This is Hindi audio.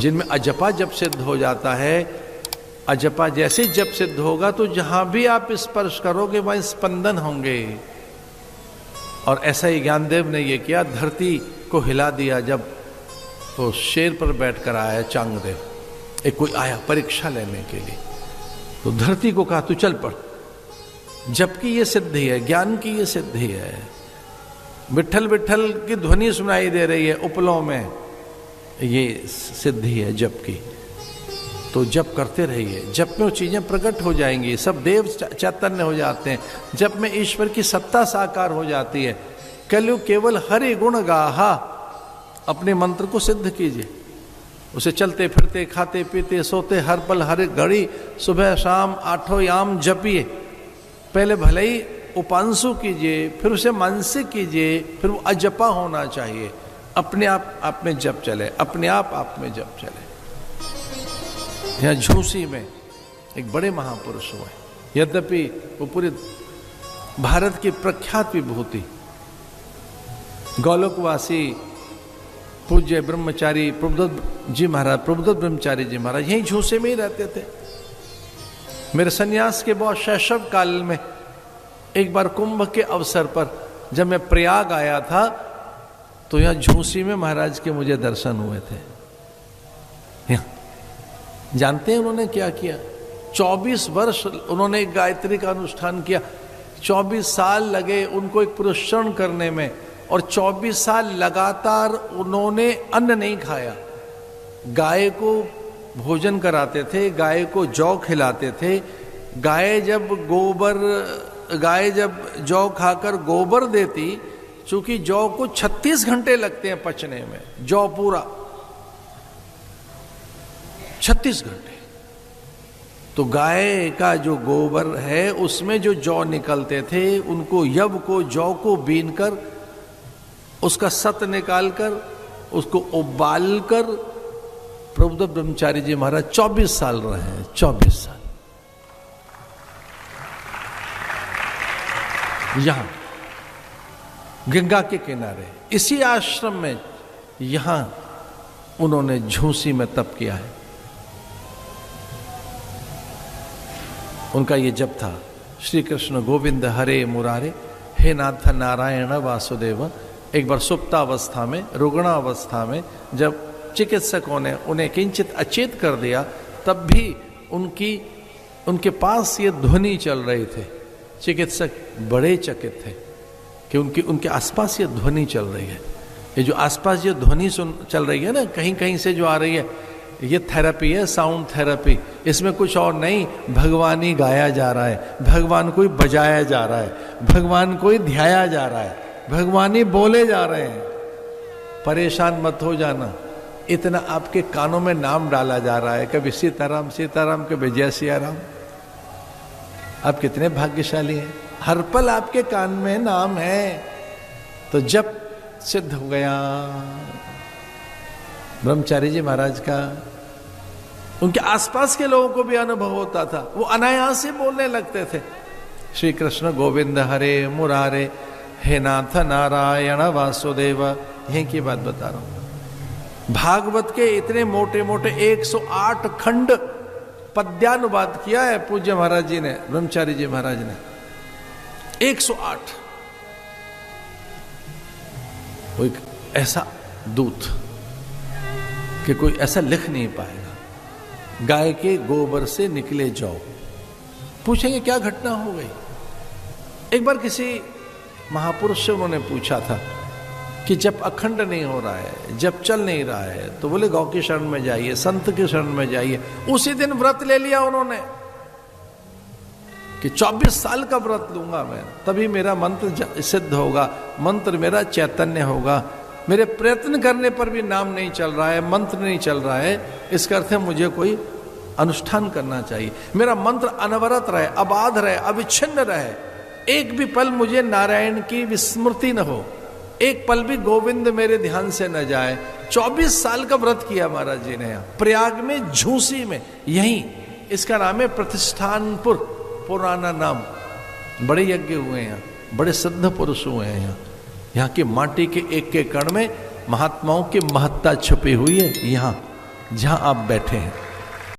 जिनमें अजपा जप सिद्ध हो जाता है, अजपा जैसे जप सिद्ध होगा तो जहां भी आप स्पर्श करोगे वहां स्पंदन होंगे। और ऐसा ही ज्ञानदेव ने ये किया, धरती को हिला दिया जब वो शेर पर बैठकर आया चांगदेव, एक कोई आया परीक्षा लेने के लिए, तो धरती को कहा तू चल पड़, जबकि ये सिद्धि है, ज्ञान की ये सिद्धि है। विठल विठल की ध्वनि सुनाई दे रही है उपलों में, ये सिद्धि है जप की। तो जप करते रहिए, जप में वो चीजें प्रकट हो जाएंगी, सब देव चैतन्य हो जाते हैं, जप में ईश्वर की सत्ता साकार हो जाती है। कलयुग केवल हरि गुण गाहा, अपने मंत्र को सिद्ध कीजिए, उसे चलते फिरते खाते पीते सोते हर पल हर घड़ी सुबह शाम आठों याम जपिए। पहले भले ही उपांशु कीजिए, फिर उसे मानसिक कीजिए, फिर वो अजपा होना चाहिए। अपने आप में जप चले, अपने आप में जप चले। यहाँ झूसी में एक बड़े महापुरुष हुए, यद्यपि वो पूरे भारत की प्रख्यात विभूति गोलोकवासी पूज्य ब्रह्मचारी प्रबुद्ध जी महाराज, प्रबुद्ध ब्रह्मचारी जी महाराज यहीं झूसे में ही रहते थे। मेरे सन्यास के बहुत शैशव काल में एक बार कुंभ के अवसर पर जब मैं प्रयाग आया था तो यहाँ झूसी में महाराज के मुझे दर्शन हुए थे। यहाँ जानते हैं उन्होंने क्या किया? 24 वर्ष उन्होंने गायत्री का अनुष्ठान किया, 24 साल लगे उनको एक पुरस्करण करने में, और 24 साल लगातार उन्होंने अन्न नहीं खाया। गाय को भोजन कराते थे, गाय को जौ खिलाते थे। गाय जब जौ खाकर गोबर देती, चूंकि जौ को 36 घंटे लगते हैं पचने में, जौ पूरा 36 घंटे, तो गाय का जो गोबर है उसमें जो जौ निकलते थे, उनको यव को जौ को बीनकर उसका सत निकालकर उसको उबाल कर प्रबुद्ध ब्रह्मचारी जी महाराज 24 साल रहे हैं। 24 साल यहां गंगा के किनारे इसी आश्रम में, यहां उन्होंने झूसी में तप किया है। उनका ये जप था, श्री कृष्ण गोविंद हरे मुरारे, हे नाथ नारायण वासुदेव। एक बार सुप्तावस्था में, रुग्णावस्था में, जब चिकित्सकों ने उन्हें किंचित अचेत कर दिया, तब भी उनके पास ये ध्वनि चल रही थी। चिकित्सक बड़े चकित थे कि उनके आसपास ये ध्वनि चल रही है। ये जो आसपास ये ध्वनि चल रही है ना, कहीं कहीं से जो आ रही है, ये थेरेपी है, साउंड थेरेपी। इसमें कुछ और नहीं, भगवान ही गाया जा रहा है, भगवान को ही बजाया जा रहा है, भगवान को ही ध्याया जा रहा है, भगवान ही बोले जा रहे हैं। परेशान मत हो जाना, इतना आपके कानों में नाम डाला जा रहा है, कभी सीताराम सीताराम, कभी जय सिया राम। आप कितने भाग्यशाली हैं, हर पल आपके कान में नाम है। तो जब सिद्ध हो गया ब्रह्मचारी जी महाराज का, उनके आसपास के लोगों को भी अनुभव होता था, वो अनायास ही बोलने लगते थे, श्री कृष्ण गोविंद हरे मुरारे, हे नाथ नारायण वासुदेव। यहीं की बात बता रहा हूं। भागवत के इतने मोटे मोटे 108 खंड पद्यानुवाद किया है पूज्य महाराज जी ने, ब्रह्मचारी जी महाराज ने, 108। कोई ऐसा दूत कि कोई ऐसा लिख नहीं पाएगा। गाय के गोबर से निकले जौ। पूछेंगे क्या घटना हो गई? एक बार किसी महापुरुष से उन्होंने पूछा था कि जब अखंड नहीं हो रहा है, जब चल नहीं रहा है, तो बोले गौ की शरण में जाइए, संत की शरण में जाइए। उसी दिन व्रत ले लिया उन्होंने कि 24 साल का व्रत लूंगा मैं, तभी मेरा मंत्र सिद्ध होगा, मंत्र मेरा चैतन्य होगा। मेरे प्रयत्न करने पर भी नाम नहीं चल रहा है, मंत्र नहीं चल रहा है, इसका अर्थ है मुझे कोई अनुष्ठान करना चाहिए। मेरा मंत्र अनवरत रहे, अबाध रहे, अविच्छिन्न रहे, एक भी पल मुझे नारायण की विस्मृति न हो, एक पल भी गोविंद मेरे ध्यान से न जाए। 24 साल का व्रत किया महाराज जी ने यहाँ प्रयाग में, झूसी में, यहीं। इसका नाम है प्रतिष्ठानपुर, पुराना नाम। बड़े यज्ञ हुए हैं यहाँ, बड़े सिद्ध पुरुष हुए हैं यहाँ। यहाँ की माटी के एक के कण में महात्माओं की महत्ता छुपी हुई है। यहाँ जहां आप बैठे हैं।